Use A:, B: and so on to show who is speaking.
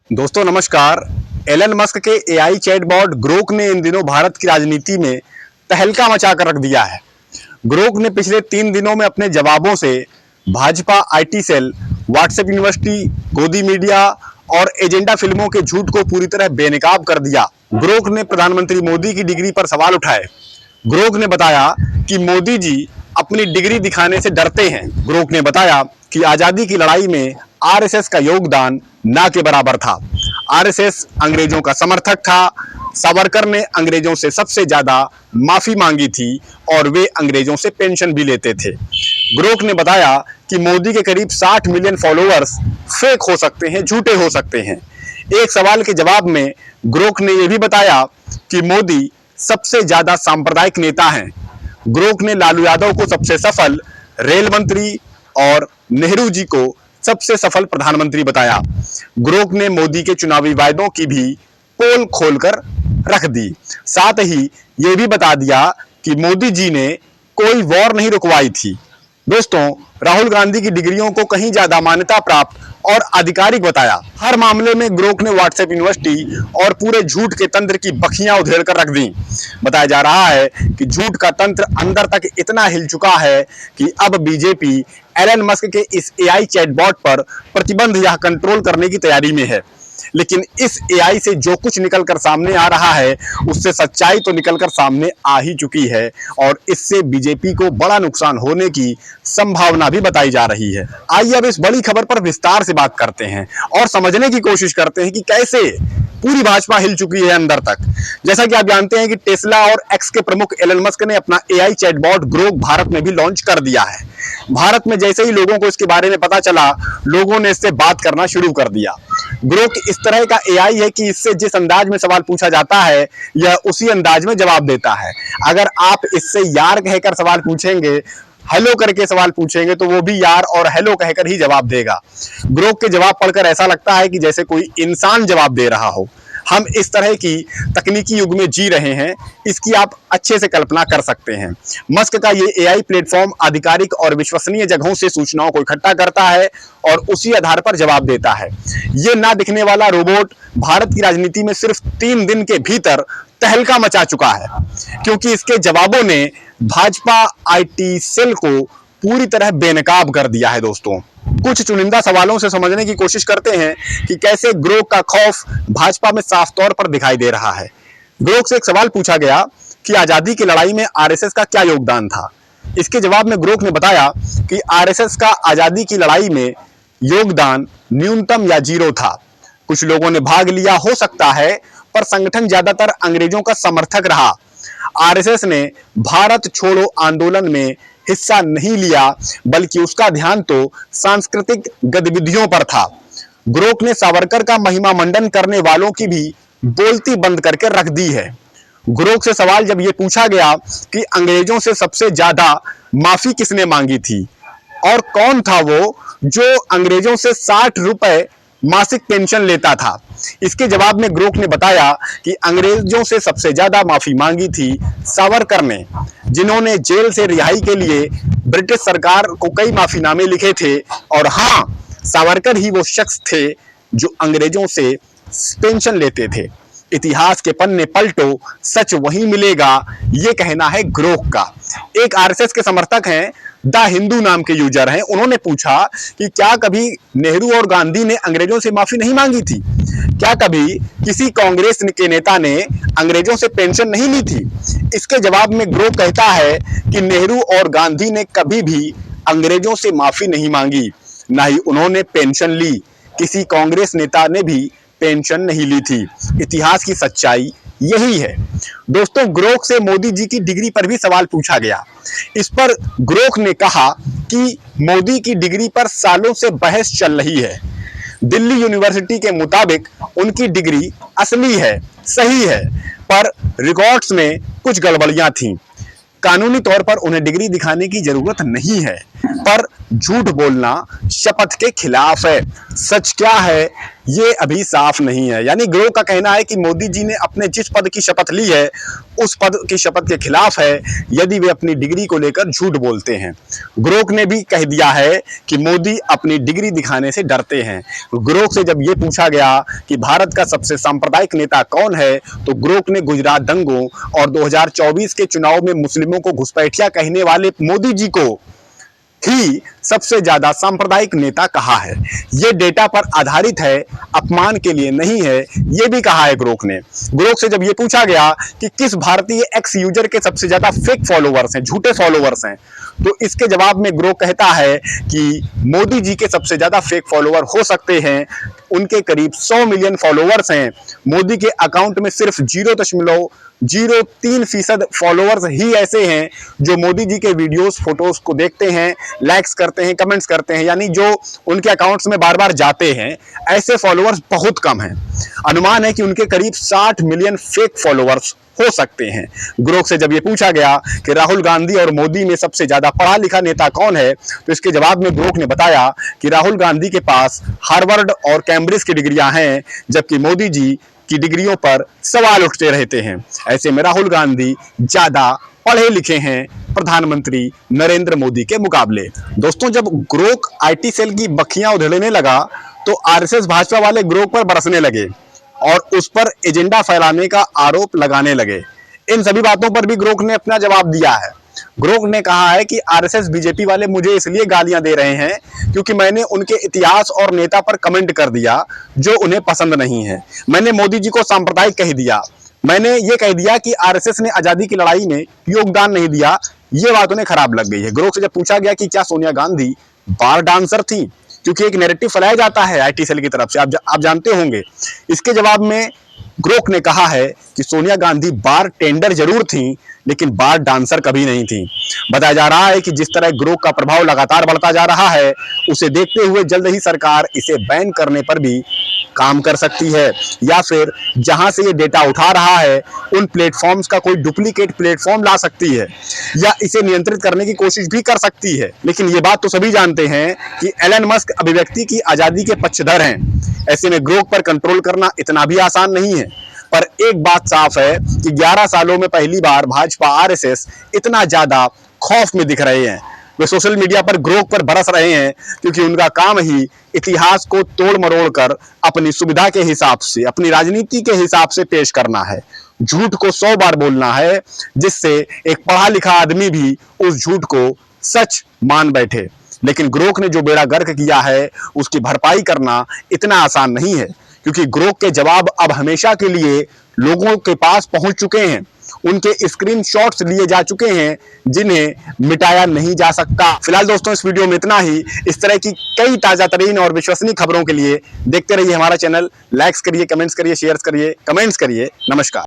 A: दोस्तों नमस्कार। Elon Musk के एआई चैटबॉट ग्रोक ने इन दिनों भारत की राजनीति में तहलका मचा कर रख दिया है। ग्रोक ने पिछले 3 दिनों में अपने जवाबों से Bhajpa IT cell, WhatsApp university, गोदी मीडिया और एजेंडा फिल्मों के झूठ को पूरी तरह बेनकाब कर दिया। ग्रोक ने प्रधानमंत्री मोदी की डिग्री पर सवाल उठाए। ग्रोक ने बताया कि मोदी जी अपनी डिग्री दिखाने से डरते हैं। ग्रोक ने बताया कि आजादी की लड़ाई में आरएसएस का योगदान ना के बराबर था। आरएसएस अंग्रेजों का समर्थक था। सावरकर ने अंग्रेजों से सबसे ज्यादा माफी मांगी थी और वे अंग्रेजों से पेंशन भी लेते थे। ग्रोक ने बताया कि मोदी के करीब 60 मिलियन फॉलोअर्स फेक हो सकते हैं, झूठे हो सकते हैं। एक सवाल के जवाब में ग्रोक ने यह भी बताया कि मोदी सबसे ज्यादा सांप्रदायिक नेता हैं। ग्रोक ने लालू यादव को सबसे सफल रेल मंत्री और नेहरू जी को सबसे सफल प्रधानमंत्री बताया। ग्रोक ने मोदी के चुनावी वायदों की भी पोल खोलकर रख दी। साथ ही यह भी बता दिया कि मोदी जी ने कोई वॉर नहीं रुकवाई थी। दोस्तों, राहुल गांधी की डिग्रियों को कहीं ज्यादा मान्यता प्राप्त और आधिकारिक बताया। हर मामले में ग्रोक ने व्हाट्सएप यूनिवर्सिटी और पूरे झूठ के तंत्र की बखियां उधेड़ कर रख दी। बताया जा रहा है कि झूठ का तंत्र अंदर तक इतना हिल चुका है कि अब बीजेपी एलन मस्क के इस एआई चैटबॉट पर प्रतिबंध या कंट्रोल करने की तैयारी में है। लेकिन इस एआई से जो कुछ निकलकर सामने आ रहा है उससे सच्चाई तो निकलकर सामने आ ही चुकी है और इससे बीजेपी को बड़ा नुकसान होने की संभावना भी बताई जा रही है। आइए अब इस बड़ी खबर पर विस्तार से बात करते हैं और समझने की कोशिश करते हैं कि कैसे पूरी भाजपा हिल चुकी है अंदर तक। जैसा कि आप जानते हैं कि टेस्ला और एक्स के प्रमुख एलन मस्क ने अपना एआई चैटबॉट ग्रोक भारत में भी लॉन्च कर दिया है। भारत में जैसे ही लोगों को इसके बारे में पता चला, लोगों ने इससे बात करना शुरू कर दिया। ग्रोक इस तरह का एआई है कि इससे जिस अंदाज में सवाल पूछा जाता है यह उसी अंदाज में जवाब देता है। अगर आप इससे यार कहकर सवाल पूछेंगे, हेलो करके सवाल पूछेंगे, तो वो भी यार और हेलो कहकर ही जवाब देगा। ग्रोक के जवाब पढ़कर ऐसा लगता है कि जैसे कोई इंसान जवाब दे रहा हो। हम इस तरह की तकनीकी युग में जी रहे हैं, इसकी आप अच्छे से कल्पना कर सकते हैं। मस्क का ये एआई प्लेटफॉर्म आधिकारिक और विश्वसनीय जगहों से सूचनाओं को इकट्ठा करता है और उसी आधार पर जवाब देता है। ये ना दिखने वाला रोबोट भारत की राजनीति में सिर्फ 3 दिन के भीतर तहलका मचा चुका है, क्योंकि इसके जवाबों ने भाजपा आईटी सेल को पूरी तरह बेनकाब कर दिया है। दोस्तों, कुछ चुनिंदा सवालों से समझने की कोशिश करते हैं कि कैसे ग्रोक का खौफ भाजपा में साफ तौर पर दिखाई दे रहा है। ग्रोक से एक सवाल पूछा गया कि आजादी की लड़ाई में आरएसएस का क्या योगदान था। इसके जवाब में ग्रोक ने बताया कि आरएसएस का आजादी की लड़ाई में योगदान न्यूनतम या जीरो था। कुछ लोगों ने भाग लिया हो सकता है, पर संगठन ज्यादातर अंग्रेजों का समर्थक रहा। आरएसएस ने भारत छोड़ो आंदोलन में हिस्सा नहीं लिया, बल्कि उसका ध्यान तो सांस्कृतिक गतिविधियों पर था। ग्रोक ने सावरकर का महिमा मंडन करने वालों की भी बोलती बंद करके रख दी है। ग्रोक से सवाल जब यह पूछा गया कि अंग्रेजों से सबसे ज्यादा माफी किसने मांगी थी और कौन था वो जो अंग्रेजों से 60 रुपए मासिक पेंशन लेता था, इसके जवाब में ग्रोक ने बताया कि अंग्रेजों से सबसे ज्यादा माफी मांगी थी सावरकर ने, जिन्होंने जेल से रिहाई के लिए ब्रिटिश सरकार को कई माफीनामे लिखे थे। और हाँ, सावरकर ही वो शख्स थे जो अंग्रेजों से पेंशन लेते थे। इतिहास के पन्ने पलटो, सच वही मिलेगा, ये कहना है ग्रोक का। एक आरएसएस के समर्थक हैं, द हिंदू नाम के यूजर हैं, उन्होंने पूछा कि क्या कभी नेहरू और गांधी ने अंग्रेजों से माफी नहीं मांगी थी? क्या कभी किसी कांग्रेस के नेता ने अंग्रेजों से पेंशन नहीं ली थी? इसके जवाब में ग्रोक कहता है कि नेहरू और गांधी ने कभी भी अंग्रेजों से माफी नहीं मांगी, ना ही उन्होंने पेंशन ली। किसी कांग्रेस नेता ने भी पेंशन नहीं ली थी। इतिहास की सच्चाई यही है। दोस्तों, ग्रोक से मोदी जी की डिग्री पर भी सवाल पूछा गया। इस पर ग्रोक ने कहा कि मोदी की डिग्री पर सालों से बहस चल रही है। दिल्ली यूनिवर्सिटी के मुताबिक उनकी डिग्री असली है, सही है, पर रिकॉर्ड्स में कुछ गड़बड़ियां थीं। कानूनी तौर पर उन्हें डिग्री दिखाने की जरूरत नहीं है। पर झूठ बोलना शपथ के खिलाफ है। सच क्या है ये अभी साफ नहीं है। यानी ग्रोक का कहना है कि मोदी जी ने अपने जिस पद की शपथ ली है उस पद की शपथ के खिलाफ है यदि वे अपनी डिग्री को लेकर झूठ बोलते हैं। ग्रोक ने भी कह दिया है कि मोदी अपनी डिग्री दिखाने से डरते हैं। ग्रोक से जब ये पूछा गया कि भारत का सबसे सांप्रदायिक नेता कौन है तो ग्रोक ने गुजरात दंगों और 2024 के चुनाव में मुस्लिमों को घुसपैठिया कहने वाले मोदी जी को ही सबसे ज्यादा सांप्रदायिक नेता कहा है। यह डेटा पर आधारित है, अपमान के लिए नहीं है, यह भी कहा है ग्रोक ने। ग्रोक से जब यह पूछा गया कि किस भारतीय एक्स यूजर के सबसे ज्यादा फेक फॉलोवर्स हैं, झूठे फॉलोवर्स हैं, तो इसके जवाब में ग्रोक कहता है कि मोदी जी के सबसे ज्यादा फेक फॉलोवर हो सकते हैं। उनके करीब 100 मिलियन फॉलोवर्स हैं। मोदी के अकाउंट में सिर्फ 0.03% फॉलोवर्स ही ऐसे हैं जो मोदी जी के वीडियोस फोटोज को देखते हैं, लाइक्स करते हैं, कमेंट्स करते हैं, यानी जो उनके अकाउंट्स में बार बार जाते हैं। ऐसे फॉलोवर्स बहुत कम हैं। अनुमान है कि उनके करीब 60 मिलियन फेक फॉलोवर्स हो सकते हैं। ग्रोक से जब ये पूछा गया कि राहुल गांधी और मोदी में सबसे ज्यादा पढ़ा लिखा नेता कौन है तो इसके जवाब में ग्रोक ने बताया कि राहुल गांधी के पास हार्वर्ड और कैम्ब्रिज की डिग्रियां हैं जबकि मोदी जी की डिग्रियों पर सवाल उठते रहते हैं। ऐसे में राहुल गांधी ज्यादा पढ़े लिखे हैं प्रधानमंत्री नरेंद्र मोदी के मुकाबले। दोस्तों, जब ग्रोक आईटी सेल की बखियां उधेड़ने लगा तो आरएसएस भाजपा वाले ग्रोक पर बरसने लगे और उस पर एजेंडा फैलाने का आरोप लगाने लगे। इन सभी बातों पर भी ग्रोक ने अपना जवाब दिया है। ग्रोक ने कहा है कि आरएसएस बीजेपी वाले मुझे इसलिए गालियां दे रहे हैं क्योंकि मैंने उनके इतिहास और नेता पर कमेंट कर दिया जो उन्हें पसंद नहीं है। मैंने मोदी जी को सांप्रदायिक कह दिया। मैंने ये कह दिया कि आरएसएस ने आजादी की लड़ाई में योगदान नहीं दिया। ये बात उन्हें खराब लग गई है। ग्रोक से जब पूछा गया कि क्या सोनिया गांधी बार डांसर थी, क्योंकि एक नैरेटिव फैलाया जाता है आईटी सेल की तरफ से, आप जानते होंगे। इसके जवाब में ग्रोक ने कहा है कि सोनिया गांधी बार टेंडर जरूर थी लेकिन बार डांसर कभी नहीं थी। बताया जा रहा है कि जिस तरह ग्रोक का प्रभाव लगातार बढ़ता जा रहा है उसे देखते हुए जल्द ही सरकार इसे बैन करने पर भी काम कर सकती है या फिर जहां से ये डेटा उठा रहा है उन प्लेटफॉर्म्स का कोई डुप्लीकेट प्लेटफॉर्म ला सकती है या इसे नियंत्रित करने की कोशिश भी कर सकती है। लेकिन ये बात तो सभी जानते हैं कि एलन मस्क अभिव्यक्ति की आजादी के पक्षधर हैं। ऐसे में ग्रोक पर कंट्रोल करना इतना भी आसान नहीं है। पर एक बात साफ है कि 11 सालों में पहली बार भाजपा आरएसएस इतना ज्यादा खौफ में दिख रहे हैं। वे सोशल मीडिया पर ग्रोक पर बरस रहे हैं क्योंकि उनका काम ही इतिहास को तोड़ मरोड़ कर अपनी सुविधा के हिसाब से, अपनी राजनीति के हिसाब से पेश करना है। झूठ को 100 बार बोलना है जिससे एक पढ़ा लिखा आदमी भी उस झूठ को सच मान बैठे। लेकिन ग्रोक ने जो बेड़ा गर्क किया है उसकी भरपाई करना इतना आसान नहीं है क्योंकि ग्रोक के जवाब अब हमेशा के लिए लोगों के पास पहुंच चुके हैं। उनके स्क्रीनशॉट्स लिए जा चुके हैं जिन्हें मिटाया नहीं जा सकता। फिलहाल दोस्तों, इस वीडियो में इतना ही। इस तरह की कई ताजा तरीन और विश्वसनीय खबरों के लिए देखते रहिए हमारा चैनल। लाइक्स करिए, कमेंट्स करिए, शेयर करिए, कमेंट्स करिए। नमस्कार।